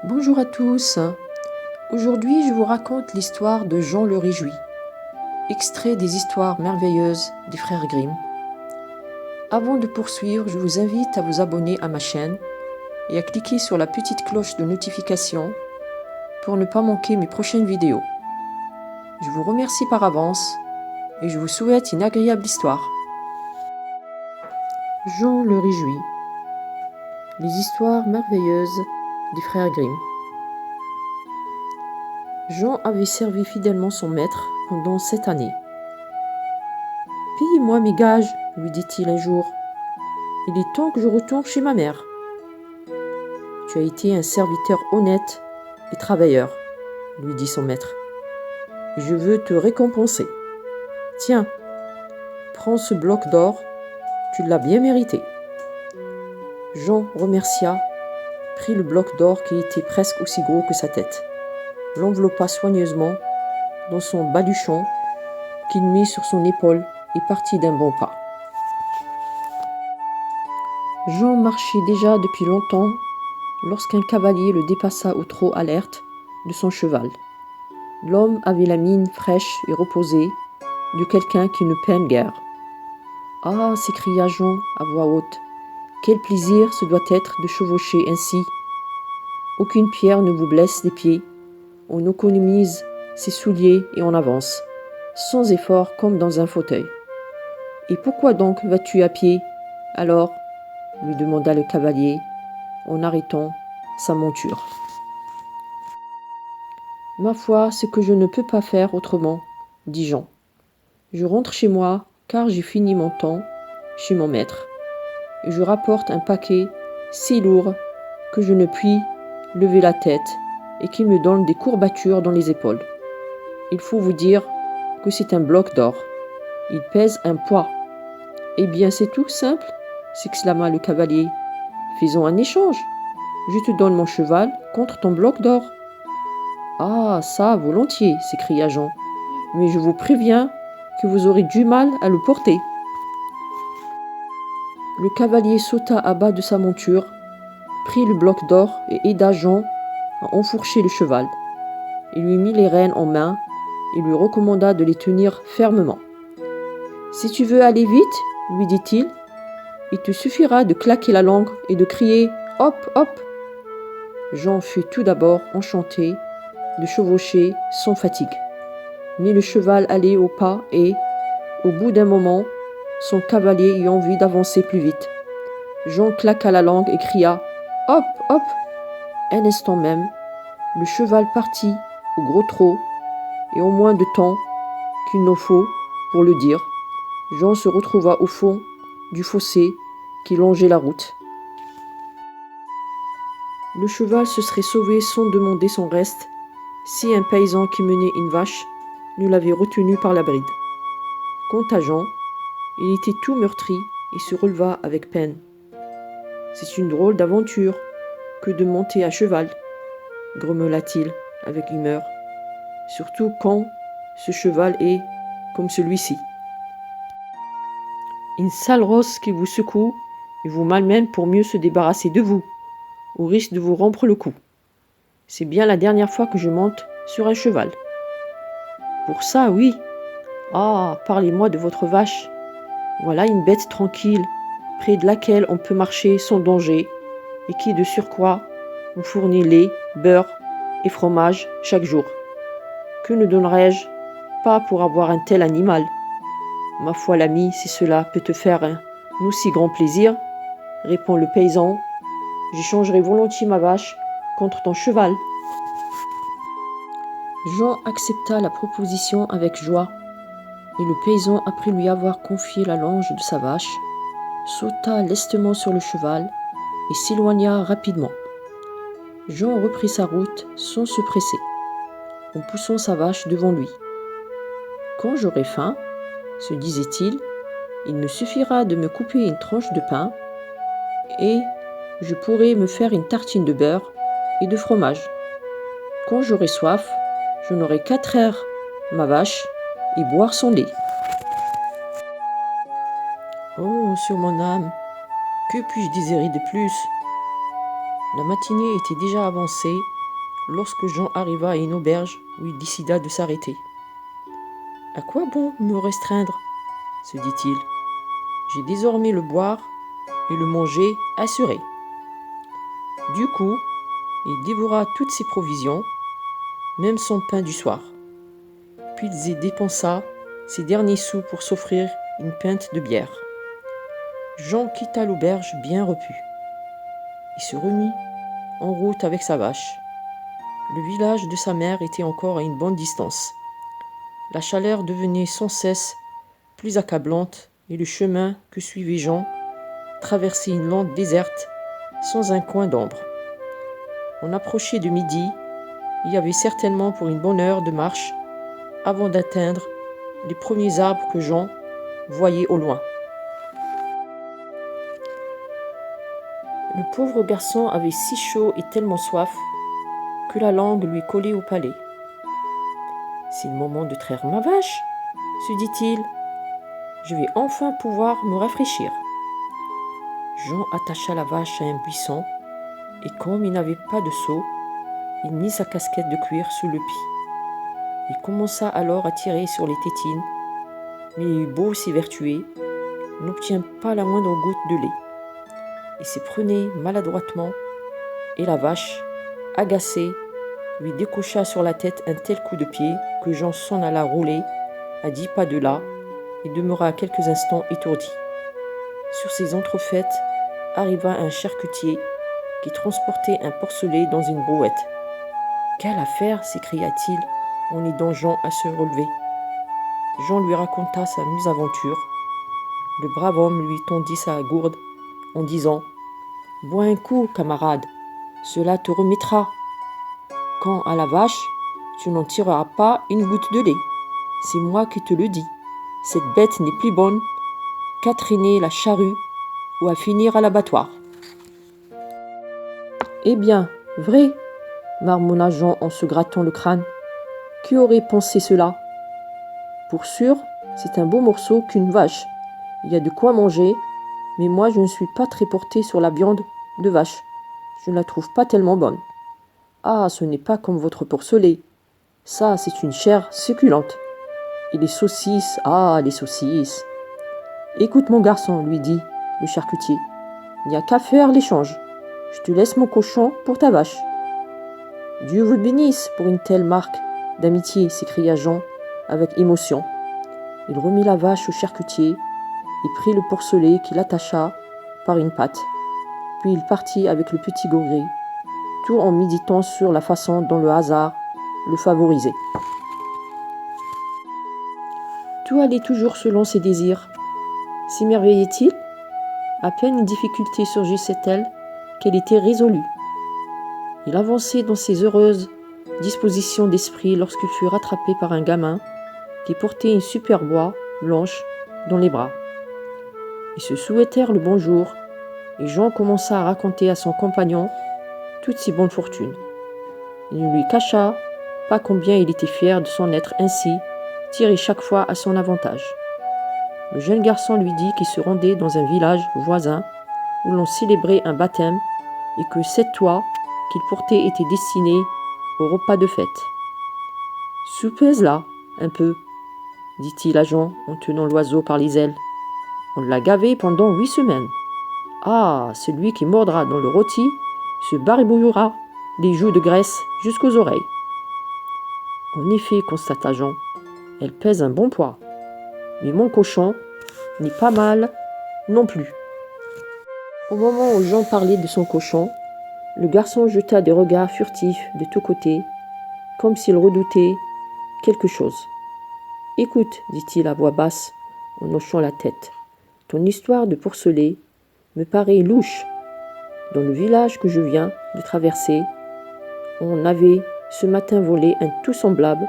Bonjour à tous. Aujourd'hui, je vous raconte l'histoire de Jean le Réjoui, extrait des histoires merveilleuses des frères Grimm. Avant de poursuivre, je vous invite à vous abonner à ma chaîne et à cliquer sur la petite cloche de notification pour ne pas manquer mes prochaines vidéos. Je vous remercie par avance et je vous souhaite une agréable histoire. Jean le Réjoui. Les histoires merveilleuses des frères Grimm. Jean avait servi fidèlement son maître pendant 7 années. « Paye-moi mes gages, lui dit-il un jour. Il est temps que je retourne chez ma mère. Tu as été un serviteur honnête et travailleur, lui dit son maître. Je veux te récompenser. Tiens, prends ce bloc d'or, tu l'as bien mérité. Jean remercia, prit le bloc d'or qui était presque aussi gros que sa tête, l'enveloppa soigneusement dans son baluchon qu'il mit sur son épaule et partit d'un bon pas. Jean marchait déjà depuis longtemps lorsqu'un cavalier le dépassa au trot alerte de son cheval. L'homme avait la mine fraîche et reposée de quelqu'un qui ne peine guère. « Ah !» s'écria Jean à voix haute, « quel plaisir ce doit être de chevaucher ainsi. Aucune pierre ne vous blesse les pieds. On économise ses souliers et on avance, sans effort comme dans un fauteuil. Et pourquoi donc vas-tu à pied, alors ?» lui demanda le cavalier en arrêtant sa monture. « Ma foi, c'est que je ne peux pas faire autrement, dit Jean. Je rentre chez moi, car j'ai fini mon temps chez mon maître, et je rapporte un paquet si lourd que je ne puis lever la tête et qui me donne des courbatures dans les épaules. Il faut vous dire que c'est un bloc d'or. Il pèse un poids. »« Eh bien, c'est tout simple, s'exclama le cavalier. Faisons un échange. Je te donne mon cheval contre ton bloc d'or. »« Ah, ça, volontiers, s'écria Jean. Mais je vous préviens que vous aurez du mal à le porter. » Le cavalier sauta à bas de sa monture, prit le bloc d'or et aida Jean à enfourcher le cheval. Il lui mit les rênes en main et lui recommanda de les tenir fermement. « Si tu veux aller vite, lui dit-il, il te suffira de claquer la langue et de crier « Hop, hop !» Jean fut tout d'abord enchanté de chevaucher sans fatigue. Mais le cheval allait au pas et, au bout d'un moment, son cavalier eut envie d'avancer plus vite. Jean claqua la langue et cria « Hop, hop !» Un instant même, le cheval partit au gros trot et en moins de temps qu'il n'en faut pour le dire, Jean se retrouva au fond du fossé qui longeait la route. Le cheval se serait sauvé sans demander son reste si un paysan qui menait une vache ne l'avait retenu par la bride. Quant à Jean, il était tout meurtri et se releva avec peine. « C'est une drôle d'aventure que de monter à cheval, » grommela-t-il avec humeur, « surtout quand ce cheval est comme celui-ci. Une sale rosse qui vous secoue et vous malmène pour mieux se débarrasser de vous, au risque de vous rompre le cou. C'est bien la dernière fois que je monte sur un cheval. »« Pour ça, oui. Ah, parlez-moi de votre vache. Voilà une bête tranquille, près de laquelle on peut marcher sans danger, et qui, de surcroît, vous fournit lait, beurre et fromage chaque jour. Que ne donnerais-je pas pour avoir un tel animal ? Ma foi, l'ami, si cela peut te faire un aussi grand plaisir, répond le paysan, j'échangerai volontiers ma vache contre ton cheval. » Jean accepta la proposition avec joie, et le paysan, après lui avoir confié la longe de sa vache, sauta lestement sur le cheval et s'éloigna rapidement. Jean reprit sa route sans se presser, en poussant sa vache devant lui. « Quand j'aurai faim, se disait-il, il me suffira de me couper une tranche de pain et je pourrai me faire une tartine de beurre et de fromage. Quand j'aurai soif, je n'aurai qu'à traire ma vache et boire son lait. » Oh, sur mon âme, que puis-je désirer de plus ? La matinée était déjà avancée lorsque Jean arriva à une auberge où il décida de s'arrêter. « À quoi bon me restreindre ?» se dit-il. « J'ai désormais le boire et le manger assuré. » Du coup, il dévora toutes ses provisions, même son pain du soir. Puis il dépensa ses derniers sous pour s'offrir une pinte de bière. Jean quitta l'auberge bien repu. Il se remit en route avec sa vache. Le village de sa mère était encore à une bonne distance. La chaleur devenait sans cesse plus accablante et le chemin que suivait Jean traversait une lande déserte sans un coin d'ombre. On approchait de midi, il y avait certainement pour une bonne heure de marche avant d'atteindre les premiers arbres que Jean voyait au loin. Le pauvre garçon avait si chaud et tellement soif que la langue lui collait au palais. « C'est le moment de traire ma vache, » se dit-il. « Je vais enfin pouvoir me rafraîchir. » Jean attacha la vache à un buisson et comme il n'avait pas de seau, il mit sa casquette de cuir sous le pied. Il commença alors à tirer sur les tétines, mais il eut beau s'évertuer, il n'obtint pas la moindre goutte de lait. Il se prenait maladroitement et la vache, agacée, lui décocha sur la tête un tel coup de pied que Jean s'en alla rouler à 10 pas de là et demeura quelques instants étourdi. Sur ces entrefaites arriva un charcutier qui transportait un porcelet dans une brouette. « Quelle affaire !» s'écria-t-il en aidant Jean à se relever. Jean lui raconta sa mésaventure. Le brave homme lui tendit sa gourde en disant « Bois un coup, camarade, cela te remettra. Quant à la vache, tu n'en tireras pas une goutte de lait. C'est moi qui te le dis. Cette bête n'est plus bonne qu'à traîner la charrue ou à finir à l'abattoir. » « Eh bien, vrai, » marmonna Jean en se grattant le crâne. « Qui aurait pensé cela ? Pour sûr, c'est un beau morceau qu'une vache. Il y a de quoi manger, mais moi je ne suis pas très porté sur la viande de vache. Je ne la trouve pas tellement bonne. Ah, ce n'est pas comme votre porcelet. Ça, c'est une chair succulente. Et les saucisses, ah, les saucisses. Écoute mon garçon, lui dit le charcutier. Il n'y a qu'à faire l'échange. Je te laisse mon cochon pour ta vache. Dieu vous bénisse pour une telle marque d'amitié, s'écria Jean avec émotion. Il remit la vache au charcutier et prit le porcelet qu'il attacha par une patte. Puis il partit avec le petit gros-gris, tout en méditant sur la façon dont le hasard le favorisait. Tout allait toujours selon ses désirs. S'émerveillait-il ? À peine une difficulté surgissait-elle qu'elle était résolue. Il avançait dans ses heureuses dispositions d'esprit lorsqu'il fut rattrapé par un gamin qui portait une super boîte blanche dans les bras. Ils se souhaitèrent le bonjour et Jean commença à raconter à son compagnon toutes ses bonnes fortunes. Il ne lui cacha pas combien il était fier de s'en être ainsi tiré chaque fois à son avantage. Le jeune garçon lui dit qu'il se rendait dans un village voisin où l'on célébrait un baptême et que cette toile qu'il portait était destinée au repas de fête. « Soupèse-la un peu, » dit-il à Jean en tenant l'oiseau par les ailes. « On l'a gavé pendant 8 semaines. Ah, celui qui mordra dans le rôti se barbouillera les joues de graisse jusqu'aux oreilles. » En effet, constata Jean, elle pèse un bon poids. Mais mon cochon n'est pas mal non plus. Au moment où Jean parlait de son cochon, le garçon jeta des regards furtifs de tous côtés, comme s'il redoutait quelque chose. « Écoute, dit-il à voix basse, en hochant la tête, ton histoire de porcelet me paraît louche. Dans le village que je viens de traverser, on avait ce matin volé un tout semblable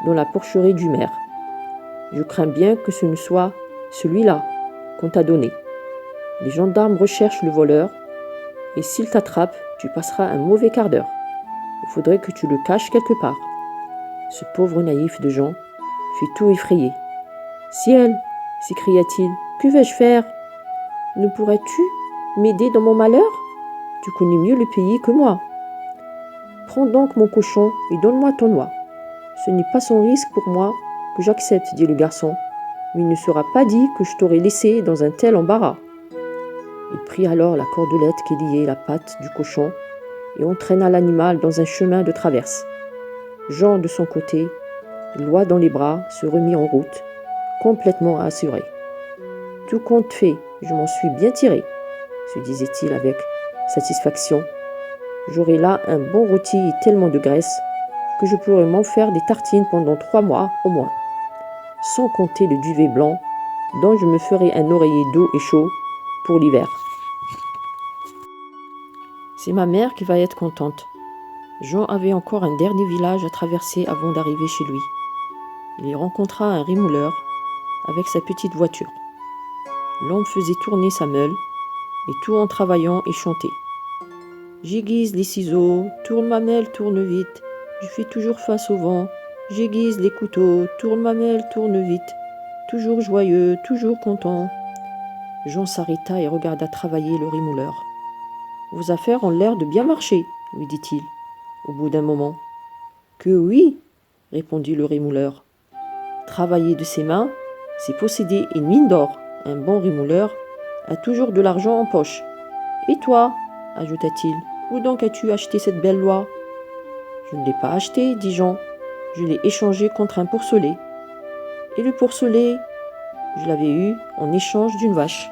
dans la porcherie du maire. Je crains bien que ce ne soit celui-là qu'on t'a donné. Les gendarmes recherchent le voleur, et s'ils t'attrapent, tu passeras un mauvais quart d'heure. Il faudrait que tu le caches quelque part. » Ce pauvre naïf de Jean fut tout effrayé. « Ciel !» s'écria-t-il, « que vais-je faire ? Ne pourrais-tu m'aider dans mon malheur ? Tu connais mieux le pays que moi. » « Prends donc mon cochon et donne-moi ton oie. Ce n'est pas sans risque pour moi que j'accepte, dit le garçon, mais il ne sera pas dit que je t'aurais laissé dans un tel embarras. Il prit alors la cordelette qui liait la patte du cochon et entraîna l'animal dans un chemin de traverse. Jean, de son côté, l'oie dans les bras, se remit en route, complètement assuré. Tout compte fait, je m'en suis bien tiré, se disait-il avec satisfaction. J'aurai là un bon rôti et tellement de graisse que je pourrai m'en faire des tartines pendant 3 mois au moins, sans compter le duvet blanc dont je me ferai un oreiller doux et chaud pour l'hiver. C'est ma mère qui va être contente. Jean avait encore un dernier village à traverser avant d'arriver chez lui. Il y rencontra un rémouleur avec sa petite voiture. L'homme faisait tourner sa meule, et tout en travaillant et chantait. J'aiguise les ciseaux, tourne ma meule, tourne vite. Je fais toujours face au vent. J'aiguise les couteaux, tourne ma meule, tourne vite. Toujours joyeux, toujours content. Jean s'arrêta et regarda travailler le rémouleur. Vos affaires ont l'air de bien marcher, lui dit-il, au bout d'un moment. Que oui, répondit le rémouleur. Travailler de ses mains, c'est posséder une mine d'or. Un bon rémouleur a toujours de l'argent en poche. Et toi, ajouta-t-il, où donc as-tu acheté cette belle oie ? Je ne l'ai pas achetée, dit Jean. Je l'ai échangée contre un pourcelet. Et le pourcelet, je l'avais eu en échange d'une vache.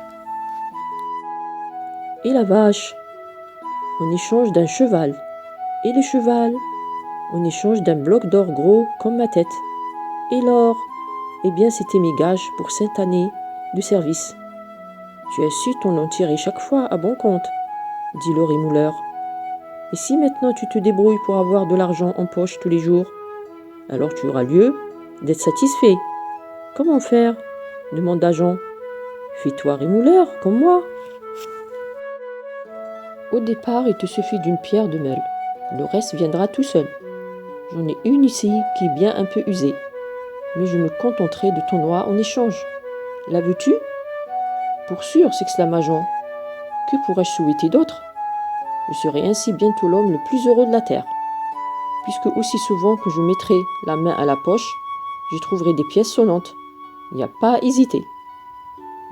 Et la vache, en échange d'un cheval. Et le cheval, en échange d'un bloc d'or gros comme ma tête. Et l'or, eh bien c'était mes gages pour cette année de service. Tu as su t'en tirer chaque fois à bon compte, dit le rémouleur. Et si maintenant tu te débrouilles pour avoir de l'argent en poche tous les jours, alors tu auras lieu d'être satisfait. Comment faire ? Demanda Jean. Fais-toi rémouleur, comme moi. Au départ, il te suffit d'une pierre de meule. Le reste viendra tout seul. J'en ai une ici qui est bien un peu usée. Mais je me contenterai de ton oie en échange. La veux-tu ? Pour sûr, s'exclama Jean. Que pourrais-je souhaiter d'autre ? Je serai ainsi bientôt l'homme le plus heureux de la terre. Puisque aussi souvent que je mettrai la main à la poche, je trouverai des pièces sonnantes. Il n'y a pas à hésiter.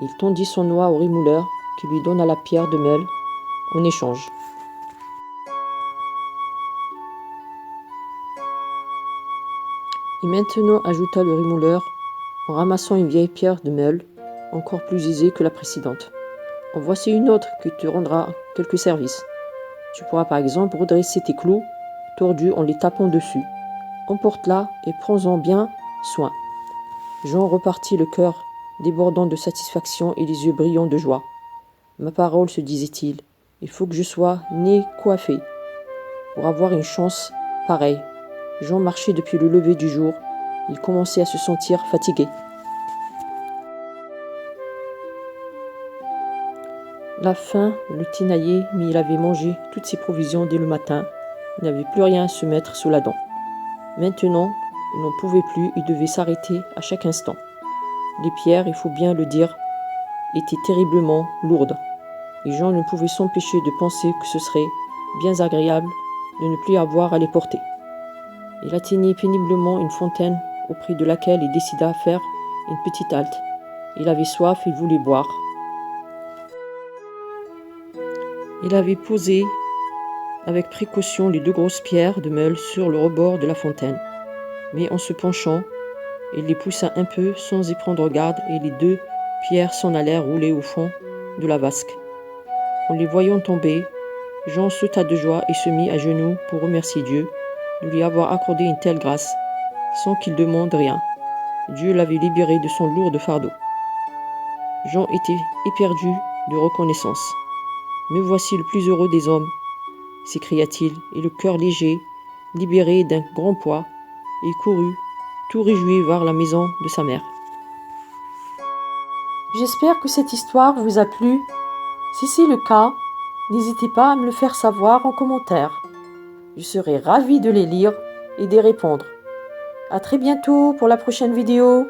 Il tendit son oie au rémouleur qui lui donna la pierre de meule en échange. Et maintenant, ajouta le rémouleur, en ramassant une vieille pierre de meule, encore plus aisée que la précédente. En voici une autre qui te rendra quelques services. Tu pourras par exemple redresser tes clous tordus en les tapant dessus. Emporte-la et prends-en bien soin. Jean repartit le cœur débordant de satisfaction et les yeux brillants de joie. Ma parole, se disait-il, il faut que je sois né coiffé pour avoir une chance pareille. Jean marchait depuis le lever du jour. Il commençait à se sentir fatigué. La faim le tinaillait, mais il avait mangé toutes ses provisions dès le matin. Il n'avait plus rien à se mettre sous la dent. Maintenant, il n'en pouvait plus, il devait s'arrêter à chaque instant. Les pierres, il faut bien le dire, étaient terriblement lourdes. Et Jean ne pouvait s'empêcher de penser que ce serait bien agréable de ne plus avoir à les porter. Il atteignit péniblement une fontaine auprès de laquelle il décida de faire une petite halte. Il avait soif et voulait boire. Il avait posé avec précaution les 2 grosses pierres de meule sur le rebord de la fontaine. Mais en se penchant, il les poussa un peu sans y prendre garde et les 2 pierres s'en allèrent rouler au fond de la vasque. En les voyant tomber, Jean sauta de joie et se mit à genoux pour remercier Dieu de lui avoir accordé une telle grâce, sans qu'il demande rien. Dieu l'avait libéré de son lourd fardeau. Jean était éperdu de reconnaissance. « Me voici le plus heureux des hommes !» s'écria-t-il, et le cœur léger, libéré d'un grand poids, il courut, tout réjoui, vers la maison de sa mère. J'espère que cette histoire vous a plu. Si c'est le cas, n'hésitez pas à me le faire savoir en commentaire. Je serai ravie de les lire et d'y répondre. À très bientôt pour la prochaine vidéo.